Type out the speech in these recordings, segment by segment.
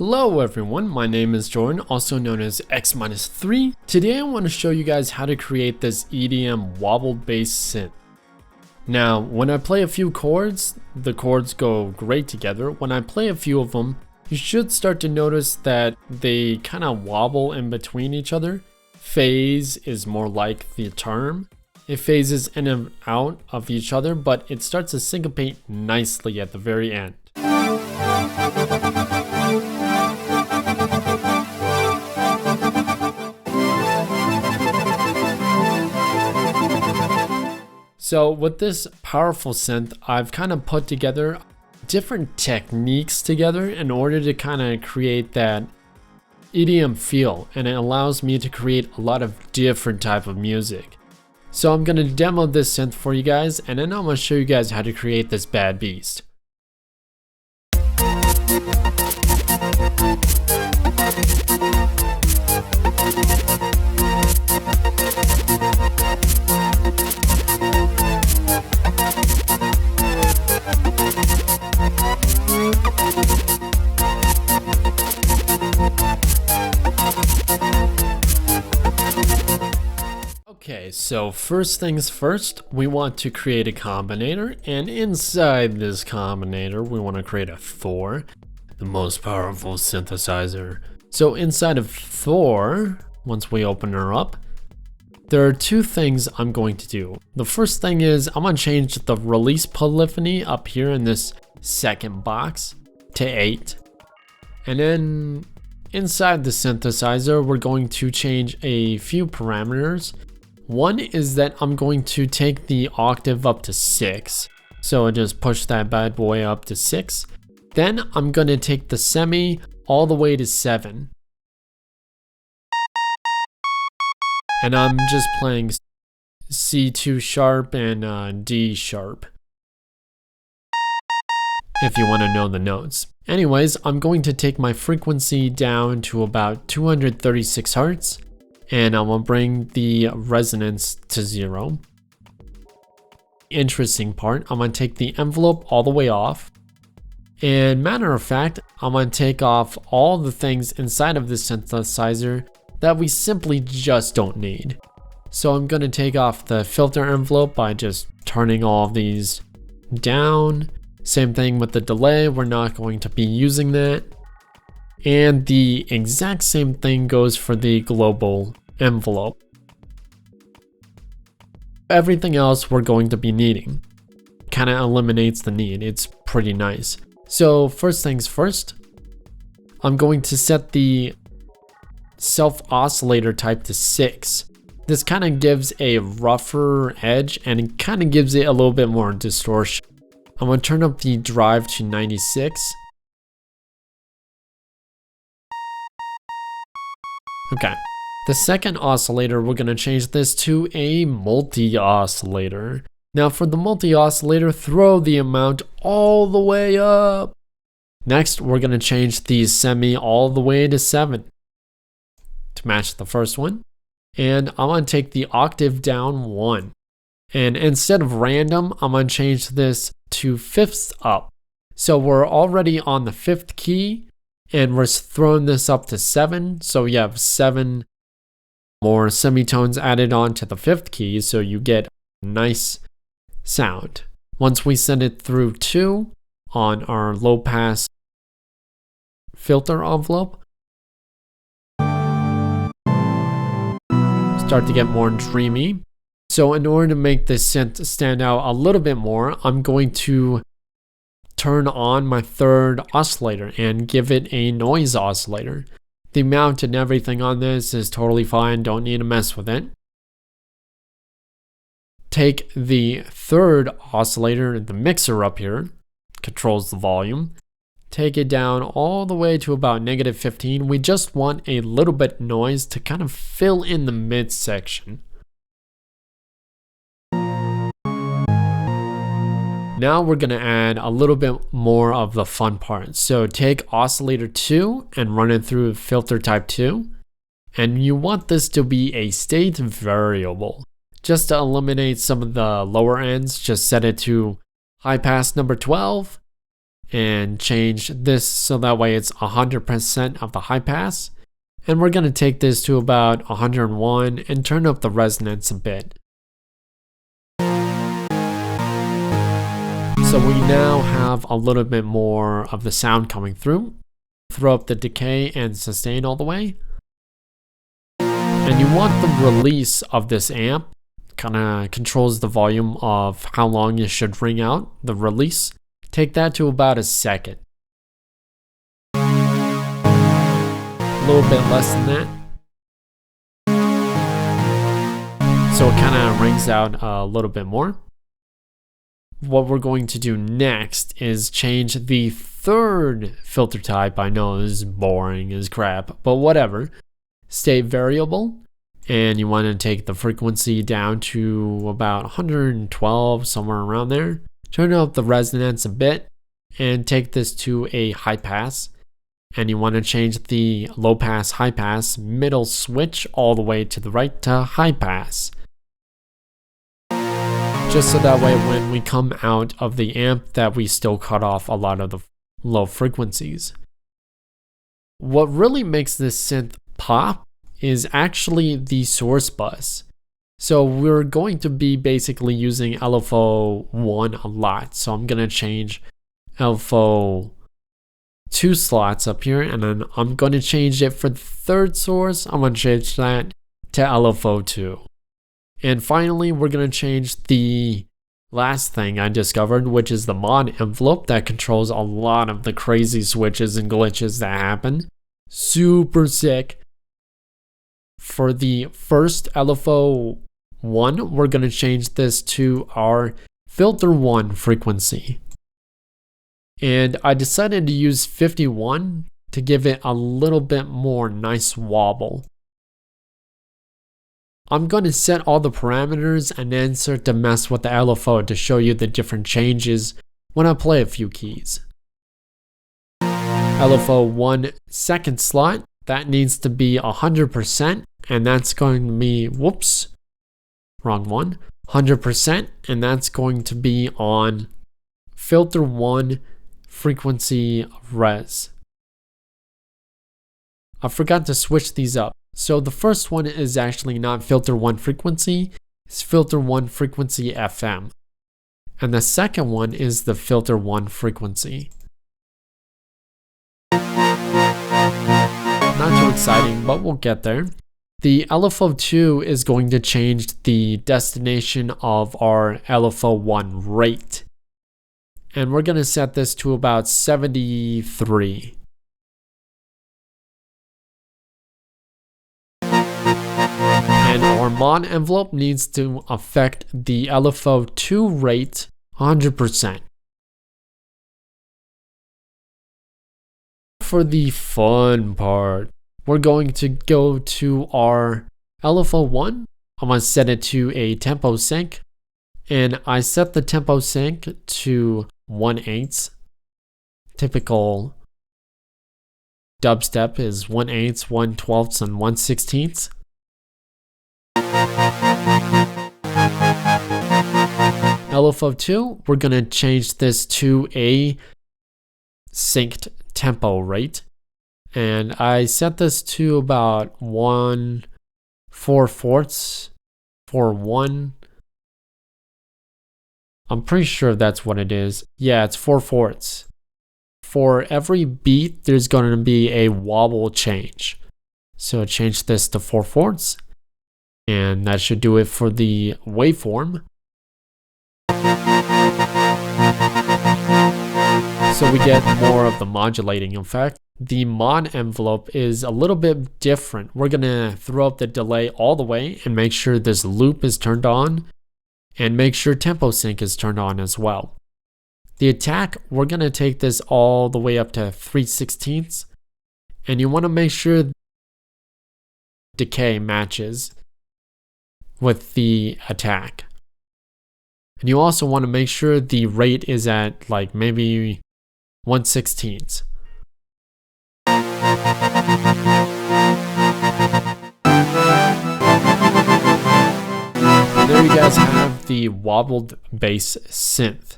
Hello everyone, my name is Jordan, also known as X-3. Today I want to show you guys how to create this EDM wobble based synth. Now, when I play a few chords, the chords go great together. When I play a few of them, you should start to notice that they kind of wobble in between each other. Phase is more like the term. It phases in and out of each other, but it starts to syncopate nicely at the very end. So with this powerful synth, I've kind of put together different techniques together in order to kind of create that EDM feel, and it allows me to create a lot of different type of music. So I'm going to demo this synth for you guys, and then I'm going to show you guys how to create this bad beast. Okay, so first things first, we want to create a combinator, and inside this combinator, we want to create a Thor, the most powerful synthesizer. So inside of Thor, once we open her up, there are two things I'm going to do. The first thing is I'm going to change the release polyphony up here in this second box to 8. And then inside the synthesizer, we're going to change a few parameters. One is that I'm going to take the octave up to 6. So I just push that bad boy up to 6. Then I'm going to take the semi all the way to 7. And I'm just playing C2 sharp and D sharp, if you want to know the notes. Anyways, I'm going to take my frequency down to about 236 Hertz. And I'm gonna bring the resonance to 0. Interesting part, I'm gonna take the envelope all the way off. And matter of fact, I'm gonna take off all the things inside of this synthesizer that we simply just don't need. So I'm gonna take off the filter envelope by just turning all of these down. Same thing with the delay, we're not going to be using that. And the exact same thing goes for the global envelope. Everything else we're going to be needing. Kind of eliminates the need. It's pretty nice. So first things first, I'm going to set the self oscillator type to 6. This kind of gives a rougher edge and it kind of gives it a little bit more distortion. I'm going to turn up the drive to 96. Okay. The second oscillator, we're going to change this to a multi-oscillator. Now for the multi-oscillator, throw the amount all the way up. Next, we're going to change the semi all the way to 7 to match the first one. And I'm going to take the octave down 1. And instead of random, I'm going to change this to fifths up. So we're already on the 5th key. And we're throwing this up to 7, so you have 7 more semitones added on to the 5th key, so you get a nice sound. Once we send it through 2 on our low pass filter envelope, start to get more dreamy. So in order to make this synth stand out a little bit more, I'm going to turn on my third oscillator and give it a noise oscillator. The amount and everything on this is totally fine, don't need to mess with it. Take the third oscillator, the mixer up here, controls the volume. Take it down all the way to about -15. We just want a little bit noise to kind of fill in the midsection. Now we're going to add a little bit more of the fun part. So take oscillator 2 and run it through filter type 2. And you want this to be a state variable. Just to eliminate some of the lower ends, just set it to high pass number 12 and change this so that way it's 100% of the high pass. And we're going to take this to about 101 and turn up the resonance a bit. So we now have a little bit more of the sound coming through. Throw up the decay and sustain all the way. And you want the release of this amp, kind of controls the volume of how long it should ring out, the release. Take that to about a second. A little bit less than that. So it kind of rings out a little bit more. What we're going to do next is change the third filter type. I know this is boring as crap, but whatever. State variable, and you want to take the frequency down to about 112, somewhere around there. Turn up the resonance a bit and take this to a high pass. And you want to change the low pass, high pass, middle switch all the way to the right to high pass. Just so that way when we come out of the amp that we still cut off a lot of the low frequencies. What really makes this synth pop is actually the source bus. So we're going to be basically using LFO 1 a lot. So I'm going to change LFO 2 slots up here, and then I'm going to change it for the third source. I'm going to change that to LFO 2. And finally, we're going to change the last thing I discovered, which is the mod envelope that controls a lot of the crazy switches and glitches that happen. Super sick. For the first LFO 1, we're going to change this to our filter 1 frequency. And I decided to use 51 to give it a little bit more nice wobble. I'm going to set all the parameters and then start to mess with the LFO to show you the different changes when I play a few keys. LFO 1 second slot, that needs to be 100%, and that's going to be, whoops, wrong one, 100%, and that's going to be on filter 1 frequency res. I forgot to switch these up. So the first one is actually not filter 1 frequency, it's filter 1 frequency FM. And the second one is the filter 1 frequency. Not too exciting, but we'll get there. The LFO 2 is going to change the destination of our LFO 1 rate. And we're going to set this to about 73. And our mod envelope needs to affect the LFO 2 rate 100%. For the fun part, we're going to go to our LFO 1. I'm going to set it to a tempo sync. And I set the tempo sync to 1/8. Typical dubstep is 1/8, 1/12, and 1/16. LFO 2, we're going to change this to a synced tempo rate. And I set this to about 1/4, 4/1. I'm pretty sure that's what it is. Yeah, it's 4/4. For every beat, there's going to be a wobble change. So change this to 4/4. And that should do it for the waveform. So we get more of the modulating effect. The mod envelope is a little bit different. We're going to throw up the delay all the way and make sure this loop is turned on. And make sure tempo sync is turned on as well. The attack, we're going to take this all the way up to 3/16. And you want to make sure decay matches with the attack. And you also want to make sure the rate is at like maybe 1/16. There you guys have the wobbled bass synth.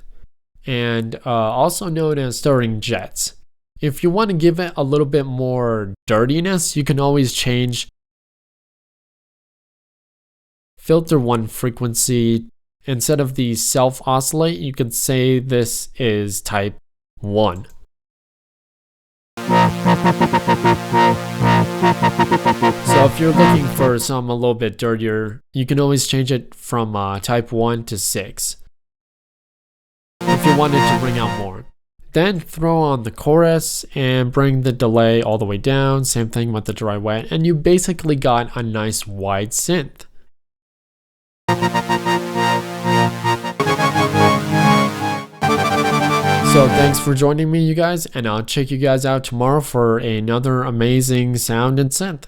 and also known as Stuttering jets. If you want to give it a little bit more dirtiness, you can always change filter 1 frequency. Instead of the self oscillate, you could say this is type 1. So if you're looking for some a little bit dirtier, you can always change it from type 1 to 6 if you wanted to bring out more. Then throw on the chorus and bring the delay all the way down. Same thing with the dry wet, and you basically got a nice wide synth. So thanks for joining me, you guys, and I'll check you guys out tomorrow for another amazing sound and synth.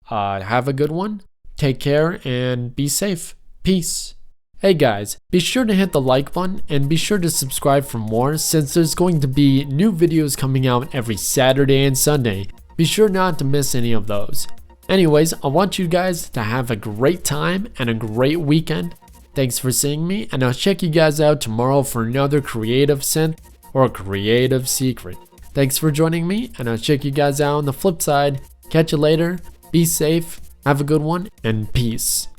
Have a good one, take care, and be safe. Peace. Hey guys, be sure to hit the like button and be sure to subscribe for more, since there's going to be new videos coming out every Saturday and Sunday. Be sure not to miss any of those. Anyways, I want you guys to have a great time and a great weekend. Thanks for seeing me, and I'll check you guys out tomorrow for another creative synth or creative secret. Thanks for joining me, and I'll check you guys out on the flip side. Catch you later, be safe, have a good one, and peace.